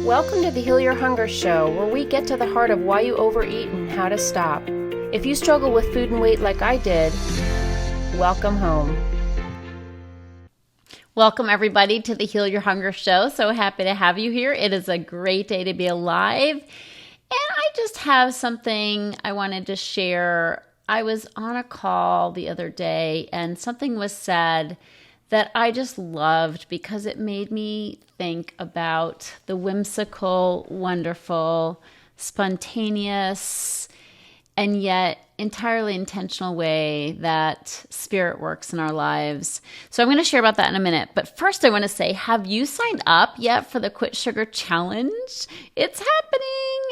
Welcome to the Heal Your Hunger Show, where we get to the heart of why you overeat and how to stop. If you struggle with food and weight like I did, welcome home. Welcome everybody to the Heal Your Hunger Show. So happy to have you here. It is a great day to be alive. And I just have something I wanted to share. I was on a call the other day and something was said that I just loved because it made me think about the whimsical, wonderful, spontaneous, and yet entirely intentional way that spirit works in our lives. So I'm going to share about that in a minute. But first I want to say, have you signed up yet for the Quit Sugar Challenge? It's happening.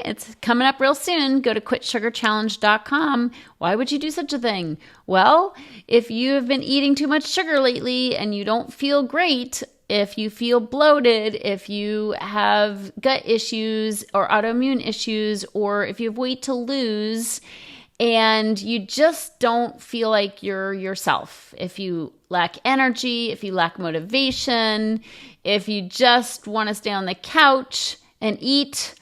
It's coming up real soon. Go to quitsugarchallenge.com. Why would you do such a thing? Well, if you have been eating too much sugar lately and you don't feel great, if you feel bloated, if you have gut issues or autoimmune issues, or if you have weight to lose and you just don't feel like you're yourself, if you lack energy, if you lack motivation, if you just want to stay on the couch and eat,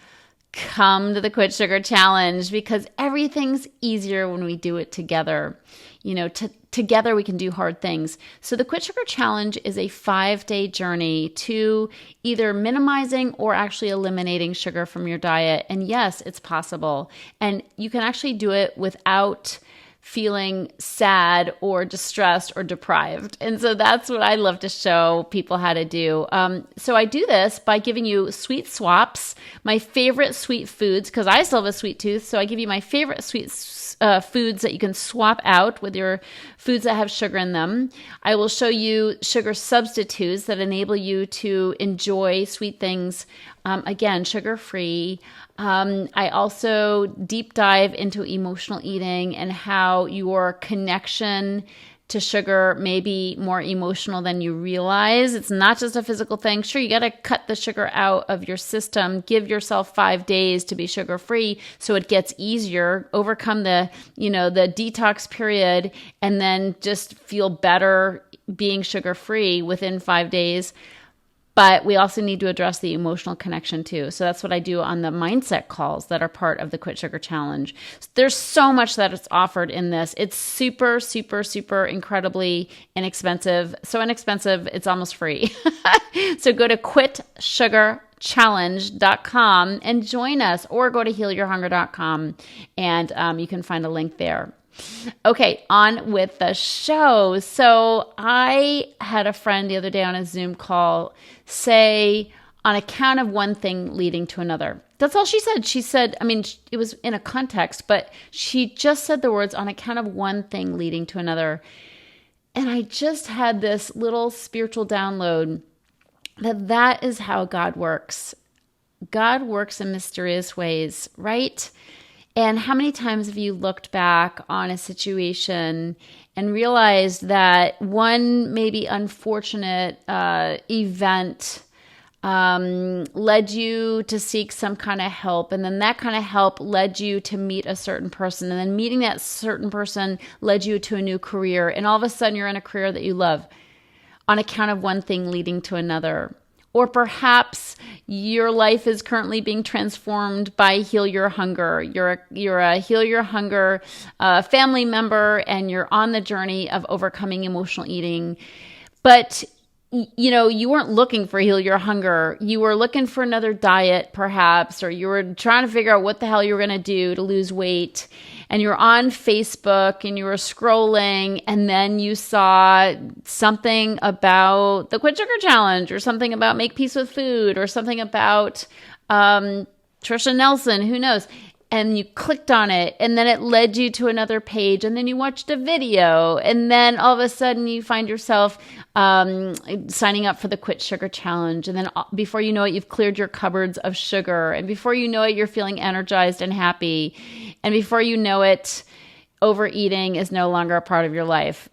come to the Quit Sugar Challenge because everything's easier when we do it together. You know, together we can do hard things. So the Quit Sugar Challenge is a 5-day journey to either minimizing or actually eliminating sugar from your diet. And yes, it's possible. And you can actually do it without feeling sad or distressed or deprived. And so that's what I love to show people how to do. So I do this by giving you sweet swaps, my favorite sweet foods, because I still have a sweet tooth. So I give you my favorite sweet foods that you can swap out with your foods that have sugar in them. I will show you sugar substitutes that enable you to enjoy sweet things, again, sugar-free. I also deep dive into emotional eating and how your connection to sugar may be more emotional than you realize. It's not just a physical thing. Sure, you got to cut the sugar out of your system. Give yourself 5 days to be sugar-free so it gets easier. Overcome the detox period and then just feel better being sugar-free within 5 days. But we also need to address the emotional connection too. So that's what I do on the mindset calls that are part of the Quit Sugar Challenge. There's so much that is offered in this. It's super, super, super incredibly inexpensive. So inexpensive, it's almost free. So go to quitsugarchallenge.com and join us, or go to healyourhunger.com and you can find a link there. Okay, on with the show. So I had a friend the other day on a Zoom call say, on account of one thing leading to another. That's all she said. She said, I mean, it was in a context, but she just said the words, on account of one thing leading to another. And I just had this little spiritual download that is how God works. God works in mysterious ways, right? And how many times have you looked back on a situation and realized that one maybe unfortunate event led you to seek some kind of help, and then that kind of help led you to meet a certain person, and then meeting that certain person led you to a new career, and all of a sudden you're in a career that you love on account of one thing leading to another. Or perhaps your life is currently being transformed by Heal Your Hunger. You're a Heal Your Hunger family member, and you're on the journey of overcoming emotional eating. But you weren't looking for Heal Your Hunger. You were looking for another diet, perhaps, or you were trying to figure out what the hell you were going to do to lose weight. And you're on Facebook and you were scrolling, and then you saw something about the Quit Sugar Challenge, or something about Make Peace with Food, or something about Tricia Nelson, who knows? And you clicked on it, and then it led you to another page, and then you watched a video, and then all of a sudden you find yourself signing up for the Quit Sugar Challenge, and then before you know it, you've cleared your cupboards of sugar, and before you know it, you're feeling energized and happy, and before you know it, overeating is no longer a part of your life.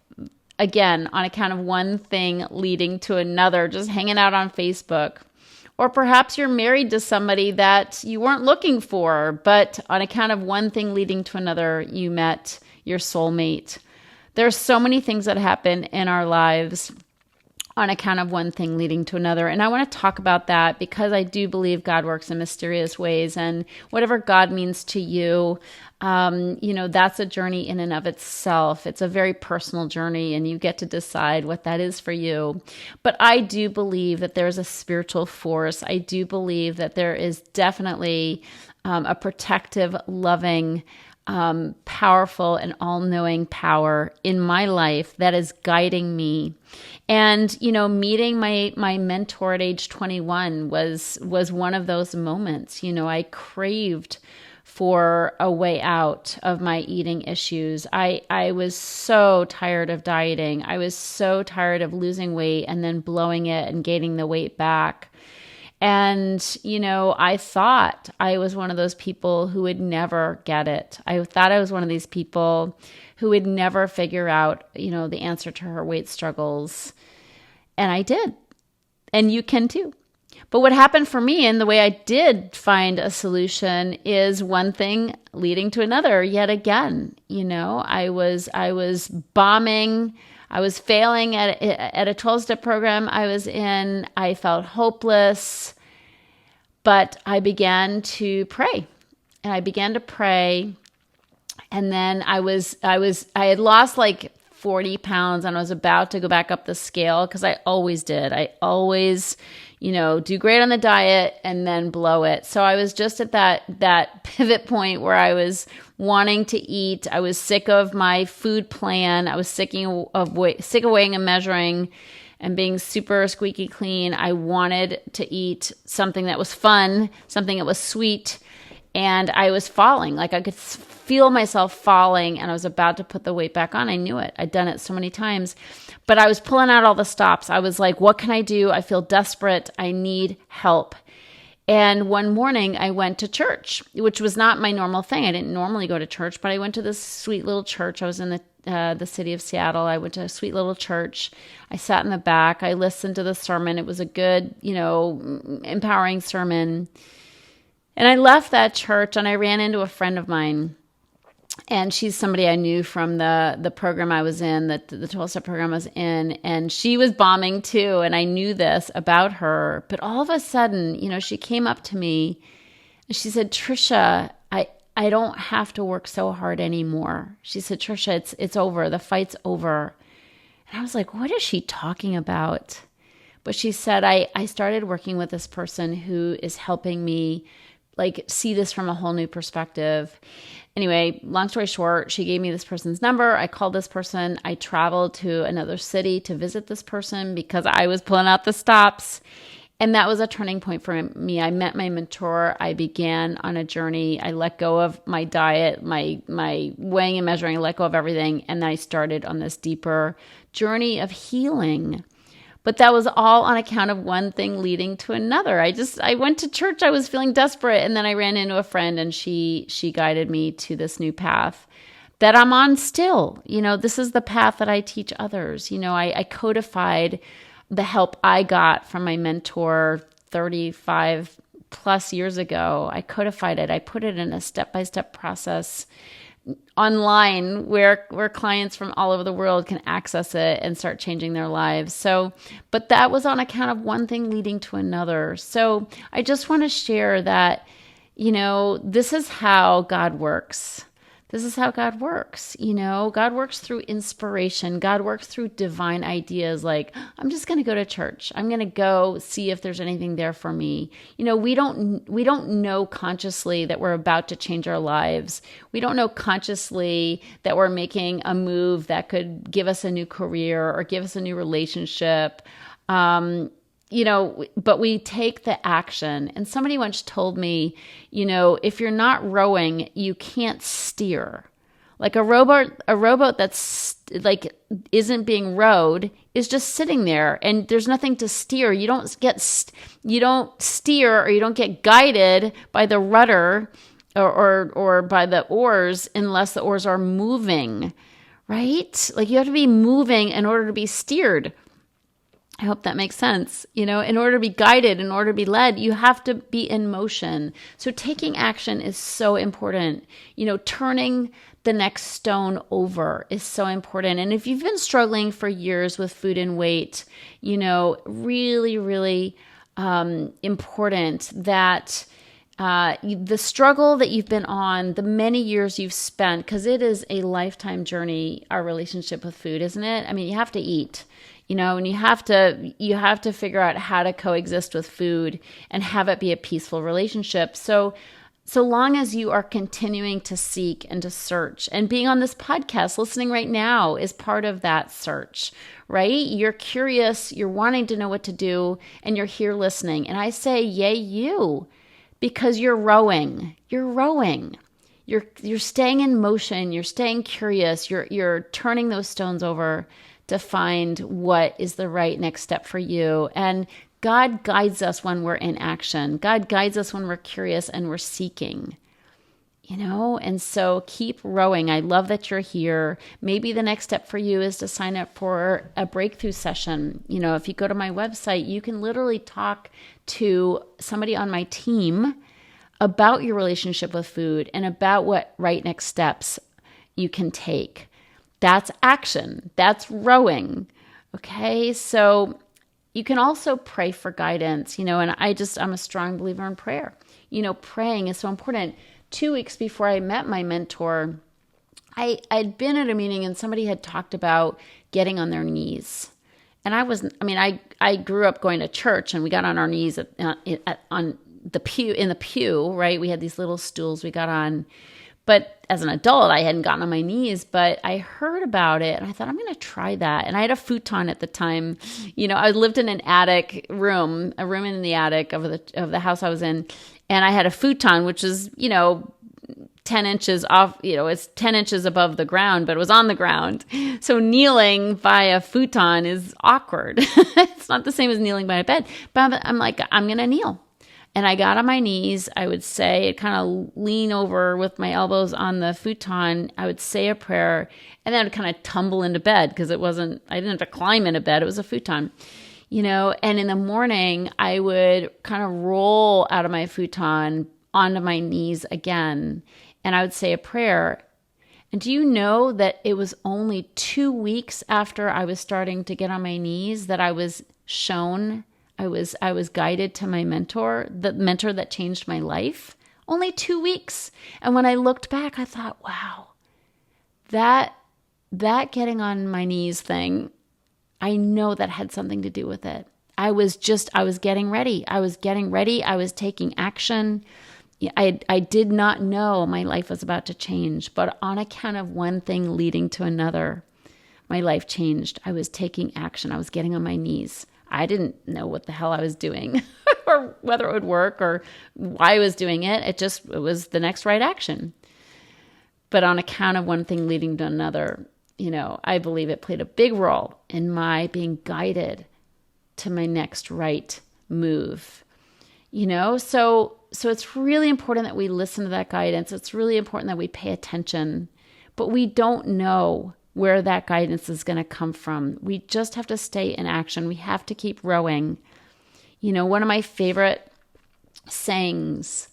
Again, on account of one thing leading to another, just hanging out on Facebook. Or perhaps you're married to somebody that you weren't looking for, but on account of one thing leading to another, you met your soulmate. There are so many things that happen in our lives on account of one thing leading to another. And I want to talk about that because I do believe God works in mysterious ways, and whatever God means to you, that's a journey in and of itself. It's a very personal journey, and you get to decide what that is for you. But I do believe that there's a spiritual force. I do believe that there is definitely a protective, loving, powerful and all-knowing power in my life that is guiding me. And, meeting my mentor at age 21 was one of those moments. I craved for a way out of my eating issues. I was so tired of dieting. I was so tired of losing weight and then blowing it and gaining the weight back. And, I thought I was one of those people who would never get it. I thought I was one of these people who would never figure out, the answer to her weight struggles. And I did. And you can too. But what happened for me, and the way I did find a solution, is one thing leading to another yet again. I was bombing. I was failing at a 12-step program I was in. I felt hopeless, but I began to pray. And I began to pray. And then I had lost like 40 pounds, and I was about to go back up the scale because I always did. I always, do great on the diet and then blow it. So I was just at that pivot point where I was wanting to eat. I was sick of my food plan. I was sick of weighing and measuring and being super squeaky clean. I wanted to eat something that was fun, something that was sweet, and I was falling. Like I could feel myself falling, and I was about to put the weight back on. I knew it. I'd done it so many times, but I was pulling out all the stops. I was like, what can I do? I feel desperate. I need help. And one morning I went to church, which was not my normal thing. I didn't normally go to church, but I went to this sweet little church. I was in the city of Seattle. I went to a sweet little church. I sat in the back. I listened to the sermon. It was a good, empowering sermon. And I left that church and I ran into a friend of mine. And she's somebody I knew from the program I was in, the 12-step program I was in. And she was bombing too. And I knew this about her. But all of a sudden, she came up to me and she said, Tricia, I don't have to work so hard anymore. She said, Tricia, it's over. The fight's over. And I was like, what is she talking about? But she said, I started working with this person who is helping me see this from a whole new perspective. Anyway, long story short, she gave me this person's number. I called this person. I traveled to another city to visit this person because I was pulling out the stops. And that was a turning point for me. I met my mentor. I began on a journey. I let go of my diet, my weighing and measuring. I let go of everything. And I started on this deeper journey of healing. But that was all on account of one thing leading to another. I went to church. I was feeling desperate. And then I ran into a friend and she guided me to this new path that I'm on still. This is the path that I teach others. I codified the help I got from my mentor 35 plus years ago. I codified it. I put it in a step-by-step process online where clients from all over the world can access it and start changing their lives. But that was on account of one thing leading to another. So I just want to share that, this is how God works. This is how God works. God works through inspiration. God works through divine ideas. Like, I'm just going to go to church. I'm going to go see if there's anything there for me. We don't know consciously that we're about to change our lives. We don't know consciously that we're making a move that could give us a new career or give us a new relationship. But we take the action. And somebody once told me, if you're not rowing, you can't steer. Like a rowboat that's isn't being rowed is just sitting there and there's nothing to steer. You don't steer or you don't get guided by the rudder or by the oars unless the oars are moving, right? Like you have to be moving in order to be steered. I hope that makes sense. In order to be guided, in order to be led, you have to be in motion. So taking action is so important. Turning the next stone over is so important. And if you've been struggling for years with food and weight, really, really important that the struggle that you've been on, the many years you've spent, because it is a lifetime journey, our relationship with food, isn't it? I mean, you have to eat. And you have to figure out how to coexist with food and have it be a peaceful relationship. So long as you are continuing to seek and to search, and being on this podcast, listening right now is part of that search, right? You're curious, you're wanting to know what to do, and you're here listening. And I say, yay, you, because you're rowing. You're rowing. You're staying in motion. You're staying curious. You're turning those stones over to find what is the right next step for you. And God guides us when we're in action. God guides us when we're curious and we're seeking, and so keep rowing. I love that you're here. Maybe the next step for you is to sign up for a breakthrough session. If you go to my website, you can literally talk to somebody on my team about your relationship with food and about what right next steps you can take. That's action. That's rowing. Okay. So you can also pray for guidance, and I'm a strong believer in prayer. Praying is so important. 2 weeks before I met my mentor, I'd been at a meeting and somebody had talked about getting on their knees. And I grew up going to church, and we got on our knees on the pew, in the pew, right? We had these little stools we got on. But as an adult, I hadn't gotten on my knees, but I heard about it and I thought, I'm going to try that. And I had a futon at the time. I lived in an attic room, a room in the attic of the house I was in. And I had a futon, which is, 10 inches off, it's 10 inches above the ground, but it was on the ground. So kneeling by a futon is awkward. It's not the same as kneeling by a bed. But I'm like, I'm going to kneel. And I got on my knees. I would say, kind of lean over with my elbows on the futon. I would say a prayer, and then I would kind of tumble into bed because I didn't have to climb into bed. It was a futon, and in the morning I would kind of roll out of my futon onto my knees again. And I would say a prayer. And do you know that it was only 2 weeks after I was starting to get on my knees that I was shown, I was guided to my mentor, the mentor that changed my life? Only 2 weeks. And when I looked back, I thought, wow, that getting on my knees thing, I know that had something to do with it. I was getting ready. I was taking action. I did not know my life was about to change, but on account of one thing leading to another, my life changed. I was taking action. I was getting on my knees. I didn't know what the hell I was doing or whether it would work or why I was doing it. It was the next right action. But on account of one thing leading to another, I believe it played a big role in my being guided to my next right move. So it's really important that we listen to that guidance. It's really important that we pay attention, but we don't know where that guidance is going to come from. We just have to stay in action. We have to keep rowing. One of my favorite sayings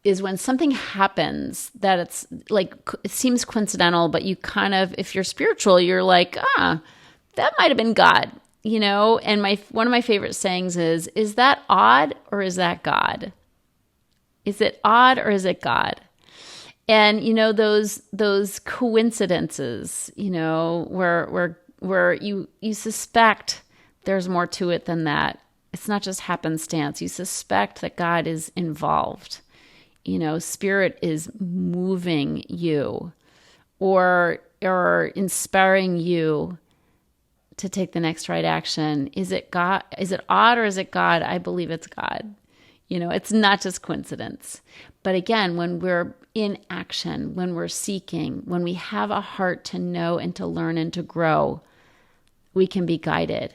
is when something happens that it's like, it seems coincidental, but you kind of, if you're spiritual, you're like, that might have been God. And one of my favorite sayings is that odd or is that God? Is it odd or is it God? And those coincidences, where you suspect there's more to it than that. It's not just happenstance. You suspect that God is involved. Spirit is moving you or inspiring you to take the next right action. Is it God? Is it odd or is it God? I believe it's God. It's not just coincidence. But again, when we're in action, when we're seeking, when we have a heart to know and to learn and to grow, we can be guided.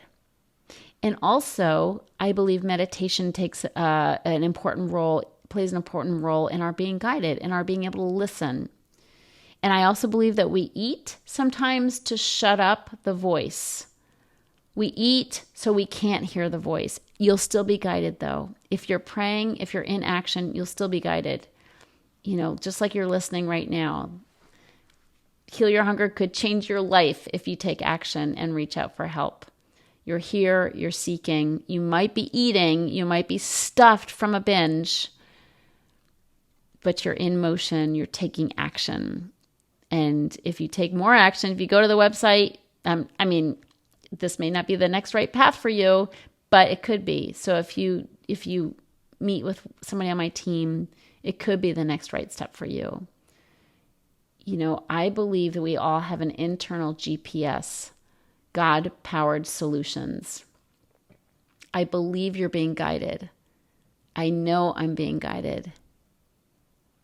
And also, I believe meditation plays an important role in our being guided, in our being able to listen. And I also believe that we eat sometimes to shut up the voice We eat so we can't hear the voice. You'll still be guided though. If you're praying, if you're in action, you'll still be guided. Just like you're listening right now. Heal Your Hunger could change your life if you take action and reach out for help. You're here, you're seeking. You might be eating, you might be stuffed from a binge, but you're in motion, you're taking action. And if you take more action, if you go to the website, this may not be the next right path for you, but it could be. So if you meet with somebody on my team, it could be the next right step for you. I believe that we all have an internal GPS, God-powered solutions. I believe you're being guided. I know I'm being guided.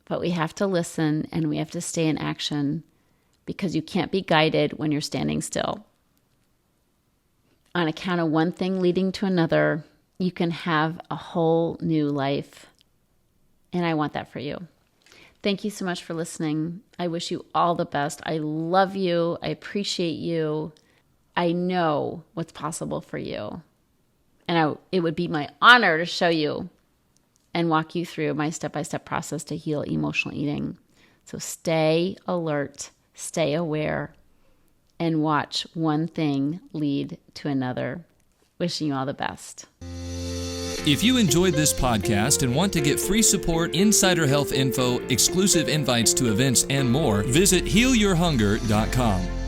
But we have to listen and we have to stay in action because you can't be guided when you're standing still. On account of one thing leading to another, you can have a whole new life. And I want that for you. Thank you so much for listening. I wish you all the best. I love you. I appreciate you. I know what's possible for you. And it would be my honor to show you and walk you through my step-by-step process to heal emotional eating. So stay alert, stay aware, and watch one thing lead to another. Wishing you all the best. If you enjoyed this podcast and want to get free support, insider health info, exclusive invites to events, and more, visit healyourhunger.com.